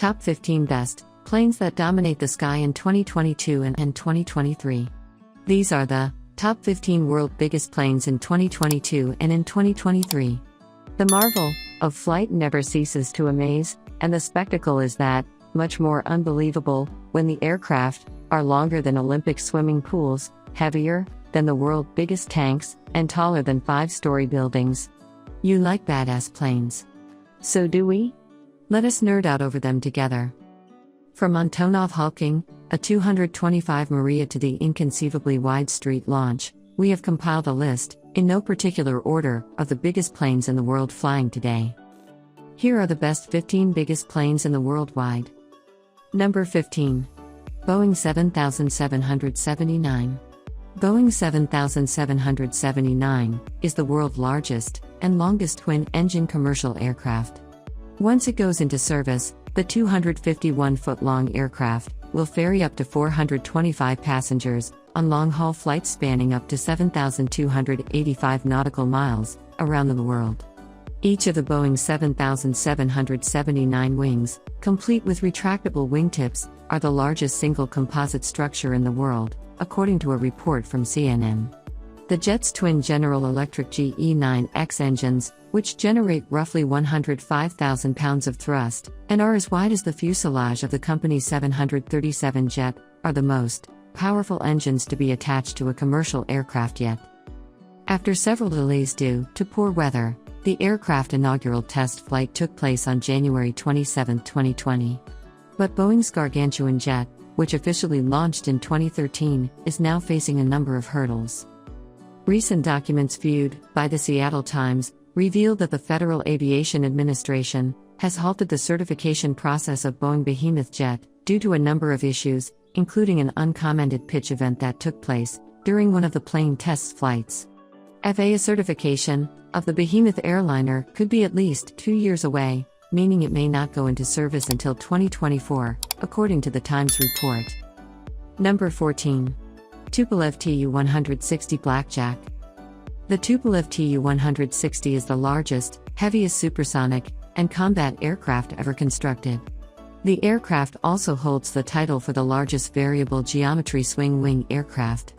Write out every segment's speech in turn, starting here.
Top 15 Best Planes that Dominate the Sky in 2022 and 2023. These are the Top 15 World Biggest Planes in 2022 and in 2023. The marvel of flight never ceases to amaze, and the spectacle is that much more unbelievable when the aircraft are longer than Olympic swimming pools, heavier than the world's biggest tanks, and taller than 5-story buildings. You like badass planes? So do we? Let us nerd out over them together. From Antonov hulking, a 225 Mriya to the inconceivably wide Strata Launch, we have compiled a list, in no particular order, of the biggest planes in the world flying today. Here are the best 15 biggest planes in the world wide. Number 15. Boeing 7779. Boeing 7779 is the world's largest and longest twin-engine commercial aircraft. Once it goes into service, the 251-foot-long aircraft will ferry up to 425 passengers on long-haul flights spanning up to 7,285 nautical miles around the world. Each of the Boeing 7779 wings, complete with retractable wingtips, are the largest single composite structure in the world, according to a report from CNN. The jet's twin General Electric GE9X engines, which generate roughly 105,000 pounds of thrust, and are as wide as the fuselage of the company's 737 jet, are the most powerful engines to be attached to a commercial aircraft yet. After several delays due to poor weather, the aircraft's inaugural test flight took place on January 27, 2020. But Boeing's gargantuan jet, which officially launched in 2013, is now facing a number of hurdles. Recent documents viewed by the Seattle Times revealed that the Federal Aviation Administration has halted the certification process of Boeing Behemoth jet due to a number of issues, including an uncommented pitch event that took place during one of the plane test flights. FAA certification of the Behemoth airliner could be at least 2 years away, meaning it may not go into service until 2024, according to the Times report. Number 14. Tuple FTU-160 Blackjack. The Tuple FTU-160 is the largest, heaviest supersonic and combat aircraft ever constructed. The aircraft also holds the title for the largest variable geometry swing wing aircraft.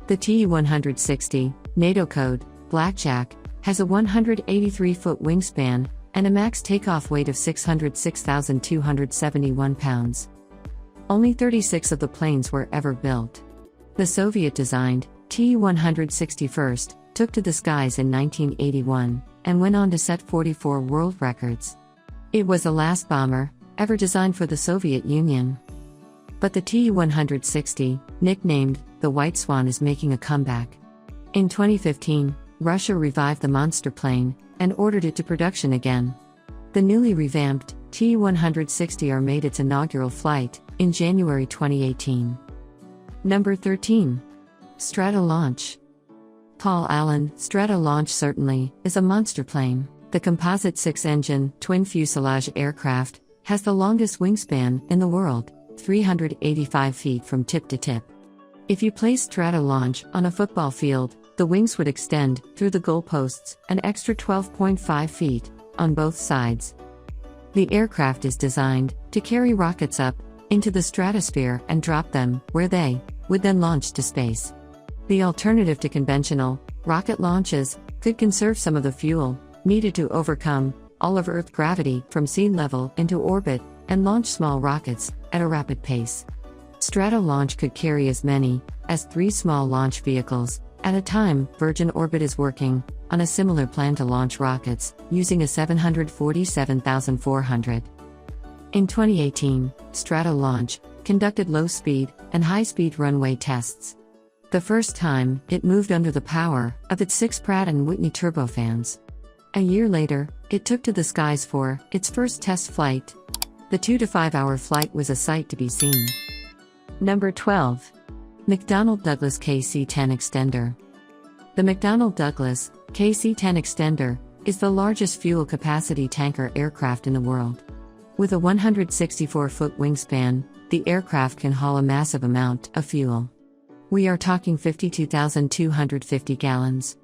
The TU-160, NATO code, Blackjack, has a 183-foot wingspan and a max takeoff weight of 606,271 pounds. Only 36 of the planes were ever built. The Soviet-designed Tu-160 first took to the skies in 1981 and went on to set 44 world records. It was the last bomber ever designed for the Soviet Union. But the Tu-160, nicknamed the White Swan, is making a comeback. In 2015, Russia revived the monster plane and ordered it to production again. The newly revamped Tu-160 made its inaugural flight in January 2018. Number 13. Strata Launch. Paul Allen, Strata Launch certainly is a monster plane. The composite 6-engine, twin-fuselage aircraft has the longest wingspan in the world, 385 feet from tip to tip. If you place Strata Launch on a football field, the wings would extend through the goalposts an extra 12.5 feet on both sides. The aircraft is designed to carry rockets up into the stratosphere and drop them where they would then launch to space. The alternative to conventional rocket launches could conserve some of the fuel needed to overcome all of Earth's gravity from sea level into orbit and launch small rockets at a rapid pace. Strata Launch could carry as many as 3 small launch vehicles at a time. Virgin Orbit is working on a similar plan to launch rockets using a 747,400. In 2018, Strata Launch conducted low-speed and high-speed runway tests. The first time, it moved under the power of its 6 Pratt & Whitney turbofans. A year later, it took to the skies for its first test flight. The 2 to 5 hour flight was a sight to be seen. Number 12. McDonnell Douglas KC10 Extender. The McDonnell Douglas KC10 Extender is the largest fuel capacity tanker aircraft in the world. With a 164-foot wingspan, the aircraft can haul a massive amount of fuel. We are talking 52,250 gallons.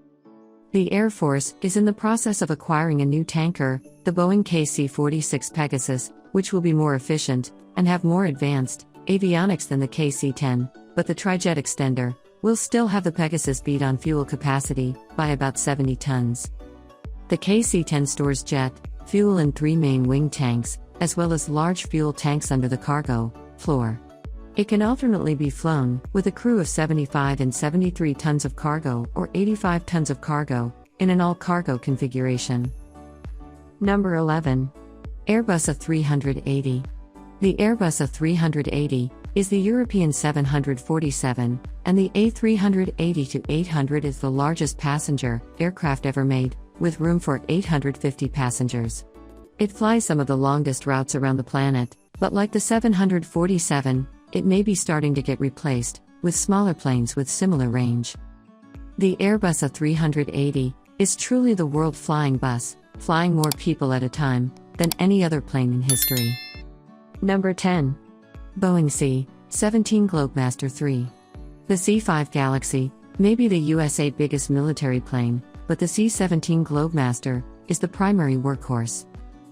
The Air Force is in the process of acquiring a new tanker, the Boeing KC-46 Pegasus, which will be more efficient and have more advanced avionics than the KC-10, but the trijet extender will still have the Pegasus beat on fuel capacity by about 70 tons. The KC-10 stores jet fuel in 3 main wing tanks, as well as large fuel tanks under the cargo floor. It can alternately be flown with a crew of 75 and 73 tons of cargo or 85 tons of cargo in an all-cargo configuration. Number 11. Airbus A380. The Airbus A380 is the European 747, and the A380-800 is the largest passenger aircraft ever made, with room for 850 passengers. It flies some of the longest routes around the planet, but like the 747, it may be starting to get replaced with smaller planes with similar range. The Airbus A380 is truly the world flying bus, flying more people at a time than any other plane in history. Number 10. Boeing C17 Globemaster III. The C5 Galaxy may be the USA biggest military plane, but the C17 Globemaster is the primary workhorse.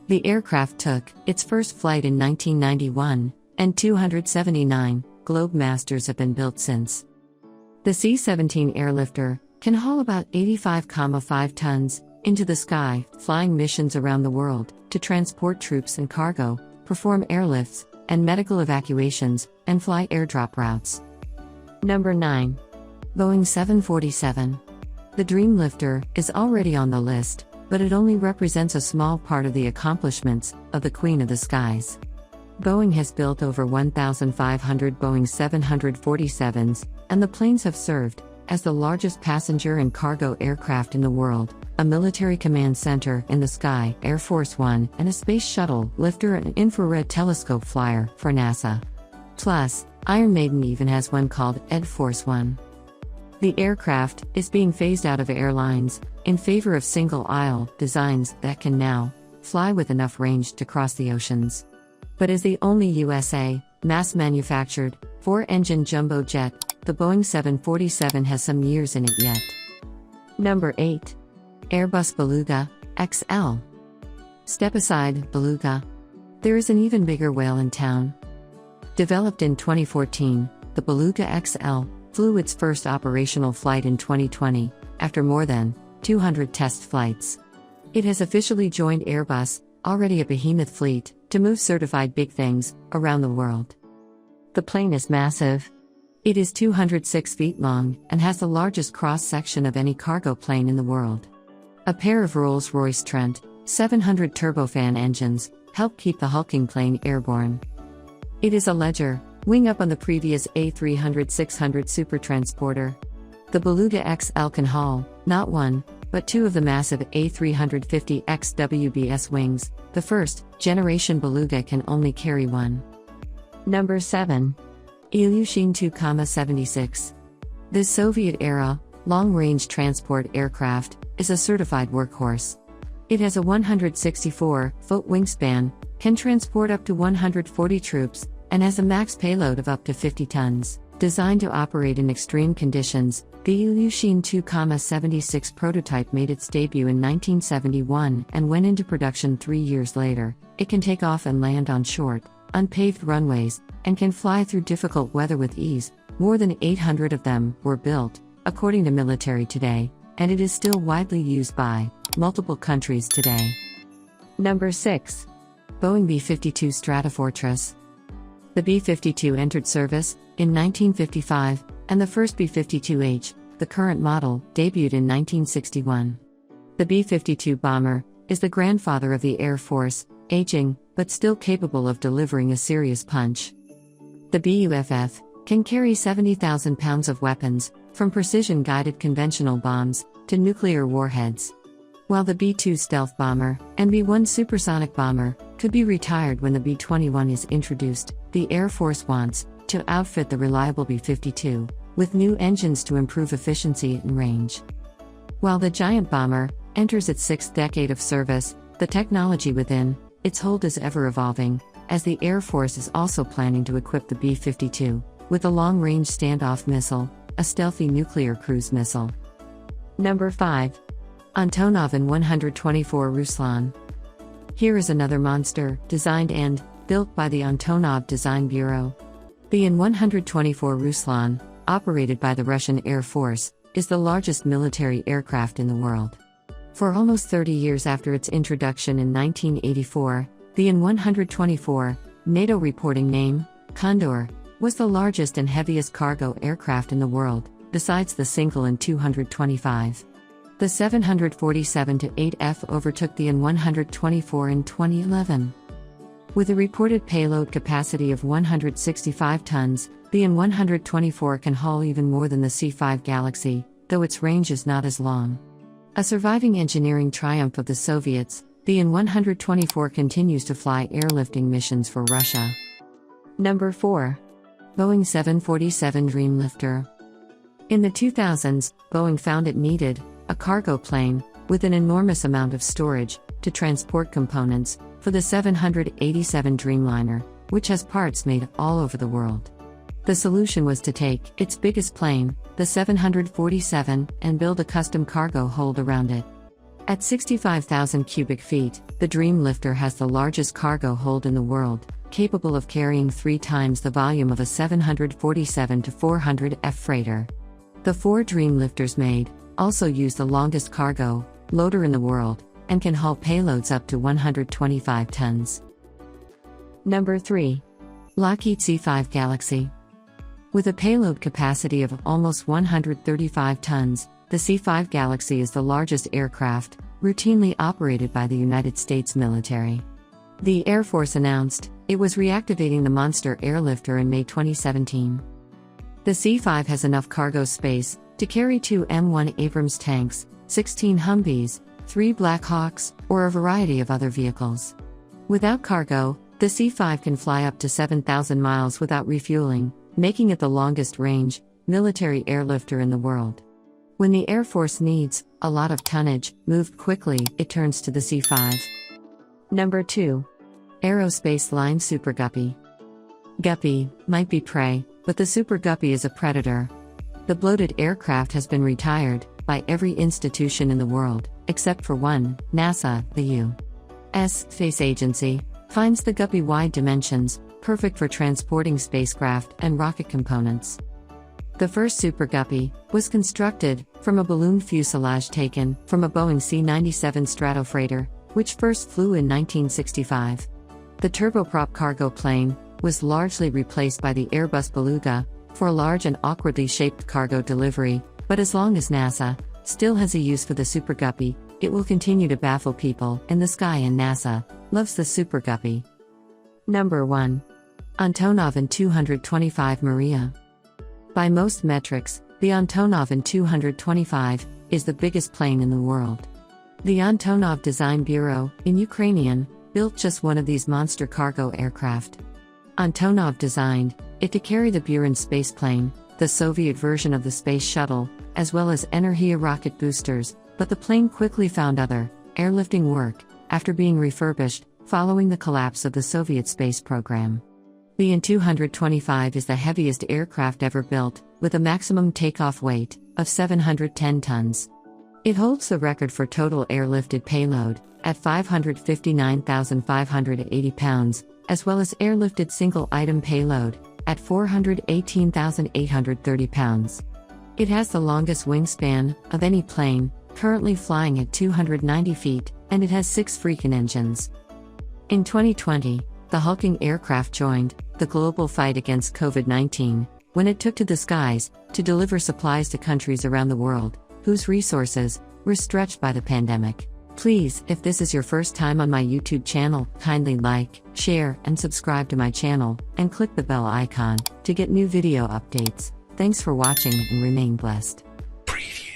The aircraft took its first flight in 1991, and 279 Globemasters have been built since. The C-17 airlifter can haul about 85.5 tons into the sky, flying missions around the world to transport troops and cargo, perform airlifts and medical evacuations, and fly airdrop routes. Number 9. Boeing 747. The Dreamlifter is already on the list, but it only represents a small part of the accomplishments of the Queen of the Skies. Boeing has built over 1,500 Boeing 747s, and the planes have served as the largest passenger and cargo aircraft in the world, a military command center in the sky, Air Force One, and a space shuttle, lifter, and infrared telescope flyer for NASA. Plus, Iron Maiden even has one called Ed Force One. The aircraft is being phased out of airlines in favor of single-aisle designs that can now fly with enough range to cross the oceans. But as the only USA mass-manufactured 4-engine jumbo jet, the Boeing 747 has some years in it yet. Number 8. Airbus Beluga XL. Step aside, Beluga. There is an even bigger whale in town. Developed in 2014, the Beluga XL flew its first operational flight in 2020, after more than 200 test flights. It has officially joined Airbus, already a behemoth fleet, to move certified big things around the world. The plane is massive. It is 206 feet long and has the largest cross-section of any cargo plane in the world. A pair of Rolls-Royce Trent 700 turbofan engines help keep the hulking plane airborne. It is a Leger, wing up on the previous A300-600 supertransporter. The Beluga XL can haul, not one, but 2 of the massive A350 XWBS wings. The first generation Beluga can only carry 1. Number 7. Ilyushin Tu-76. This Soviet-era, long-range transport aircraft is a certified workhorse. It has a 164-foot wingspan, can transport up to 140 troops, and has a max payload of up to 50 tons. Designed to operate in extreme conditions, the Ilyushin Tu-76 prototype made its debut in 1971 and went into production 3 years later. It can take off and land on short, unpaved runways, and can fly through difficult weather with ease. More than 800 of them were built, according to Military Today, and it is still widely used by multiple countries today. Number 6. Boeing B52 Stratofortress. The B52 entered service in 1955, and the first B52H, the current model, debuted in 1961. The B52 bomber is the grandfather of the Air Force, aging, but still capable of delivering a serious punch. The BUFF can carry 70,000 pounds of weapons, from precision-guided conventional bombs to nuclear warheads. While the B-2 stealth bomber and B-1 supersonic bomber could be retired when the B-21 is introduced, the Air Force wants to outfit the reliable B-52 with new engines to improve efficiency and range. While the giant bomber enters its 6th decade of service, the technology within its hold is ever-evolving, as the Air Force is also planning to equip the B-52 with a long-range standoff missile, a stealthy nuclear cruise missile. Number 5. Antonov N124 Ruslan. Here is another monster, designed and built by the Antonov Design Bureau. The N124 Ruslan, operated by the Russian Air Force, is the largest military aircraft in the world. For almost 30 years after its introduction in 1984, the N124, NATO reporting name, Condor, was the largest and heaviest cargo aircraft in the world, besides the single N225. The 747-8F overtook the N124 in 2011. With a reported payload capacity of 165 tons, the N124 can haul even more than the C5 Galaxy, though its range is not as long. A surviving engineering triumph of the Soviets, the N124 continues to fly airlifting missions for Russia. Number 4. Boeing 747 Dreamlifter. In the 2000s, Boeing found it needed a cargo plane with an enormous amount of storage to transport components for the 787 Dreamliner, which has parts made all over the world. The solution was to take its biggest plane, the 747, and build a custom cargo hold around it. At 65,000 cubic feet, the Dreamlifter has the largest cargo hold in the world, capable of carrying 3 times the volume of a 747-400F freighter. The 4 Dreamlifters made also use the longest cargo loader in the world, and can haul payloads up to 125 tons. Number 3. Lockheed C5 Galaxy. With a payload capacity of almost 135 tons, the C5 Galaxy is the largest aircraft routinely operated by the United States military. The Air Force announced it was reactivating the monster airlifter in May 2017. The C5 has enough cargo space to carry 2 M1 Abrams tanks, 16 Humvees, 3 Black Hawks, or a variety of other vehicles. Without cargo, the C5 can fly up to 7,000 miles without refueling, making it the longest-range military airlifter in the world. When the Air Force needs a lot of tonnage moved quickly, it turns to the C5. Number 2. Aerospace line SuperGuppy. Guppy might be prey, but the SuperGuppy is a predator. The bloated aircraft has been retired by every institution in the world, except for one, NASA, the U.S. Space Agency, finds the Guppy wide dimensions perfect for transporting spacecraft and rocket components. The first SuperGuppy was constructed from a balloon fuselage taken from a Boeing C17 Stratofreighter, which first flew in 1965. The turboprop cargo plane was largely replaced by the Airbus Beluga for a large and awkwardly shaped cargo delivery, but as long as NASA still has a use for the SuperGuppy, it will continue to baffle people in the sky, and NASA loves the SuperGuppy. Number 1. Antonov N124 Mriya. By most metrics, the Antonov N124 is the biggest plane in the world. The Antonov Design Bureau, in Ukrainian, built just one of these monster cargo aircraft. Antonov designed it to carry the Buran spaceplane, the Soviet version of the space shuttle, as well as Mriya rocket boosters, but the plane quickly found other airlifting work after being refurbished following the collapse of the Soviet space program. The N225 is the heaviest aircraft ever built, with a maximum takeoff weight of 710 tons. It holds the record for total airlifted payload at 559,580 pounds, as well as airlifted single-item payload at 418,830 pounds. It has the longest wingspan of any plane, currently flying at 290 feet, and it has 6 Freakin engines. In 2020, the hulking aircraft joined the global fight against COVID-19 when it took to the skies to deliver supplies to countries around the world whose resources were stretched by the pandemic. Please, if this is your first time on my YouTube channel, kindly like, share, and subscribe to my channel, and click the bell icon to get new video updates. Thanks for watching and remain blessed. Preview.